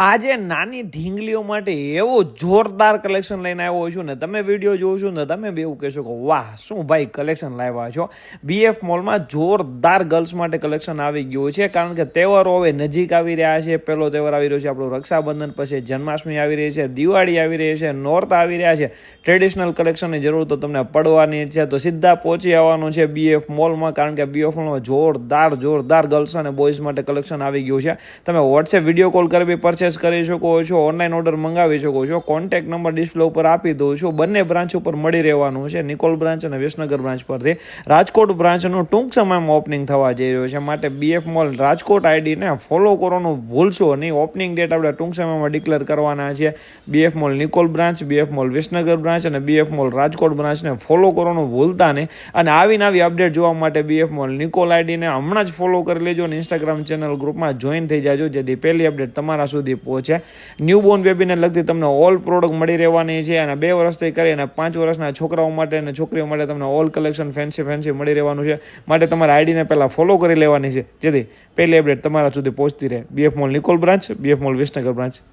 આજે નાની ઢીંગલીઓ માટે એવો જોરદાર કલેક્શન લઈને આવ્યો છું ને તમે વિડીયો જોશો ને તમે બી એવું કહેશો કે વાહ શું ભાઈ કલેક્શન લાવ્યા છો। બીએફ મોલમાં જોરદાર ગર્લ્સ માટે કલેક્શન આવી ગયું છે કારણ કે તહેવારો હવે નજીક આવી રહ્યા છે। પહેલો તહેવાર આવી રહ્યો છે આપણો રક્ષાબંધન, પછી જન્માષ્ટમી આવી રહી છે, દિવાળી આવી રહી છે, નોરતા આવી રહ્યા છે। ટ્રેડિશનલ કલેક્શનની જરૂર તો તમને પડવાની છે તો સીધા પહોંચી આવવાનું છે બીએફ મોલમાં કારણ કે બીએફ મોલમાં જોરદાર ગર્લ્સ અને બોયઝ માટે કલેક્શન આવી ગયું છે। તમે વોટ્સએપ વિડીયો કોલ કરવી પરચેસ કરી શકો છો, ઓનલાઈન ઓર્ડર મંગાવી શકો છો। કોન્ટેક્ટ નંબર ડિસ્પ્લે ઉપર આપી દઉં છું। બંને બ્રાન્ચ ઉપર મળી રહેવાનું છે, નિકોલ બ્રાન્ચ અને વિસનગર બ્રાન્ચ પરથી। રાજકોટ બ્રાન્ચનું ટૂંક સમયમાં ઓપનિંગ થવા જઈ રહ્યું છે માટે બીએફ મોલ રાજકોટ આઈડીને ફોલો કરવાનું ભૂલશો નહીં। ઓપનિંગ ડેટ આપણે ટૂંક સમયમાં ડિક્લેર કરવાના છે। BF mall Nikol branch, BF mall Visnagar branch અને બીએફ મોલ રાજકોટ બ્રાન્ચને ફોલો કરવાનું ભૂલતા નહીં। અને આવી અપડેટ જોવા માટે બીએફ મોલ નિકોલ આઈડીને હમણાં જ ફોલો કરી લેજો અને ઇન્સ્ટાગ્રામ ચેનલ ગ્રુપમાં જોઈન થઈ જાજો જેથી પહેલી અપડેટ તમારા સુધી પહોંચે। ન્યૂબોર્ન બેબીને લગતી તમને ઓલ પ્રોડક્ટ મળી રહેવાની છે અને 2 વર્ષથી કરીને 5 વર્ષના છોકરાઓ માટે અને છોકરીઓ માટે તમને ઓલ કલેક્શન ફેન્સી મળી રહેવાનું છે માટે તમારા આઈડીને પહેલાં ફોલો કરી લેવાની છે જેથી પહેલી અપડેટ તમારા સુધી પહોંચતી રહે। BF mall Nikol branch, BF mall Visnagar branch.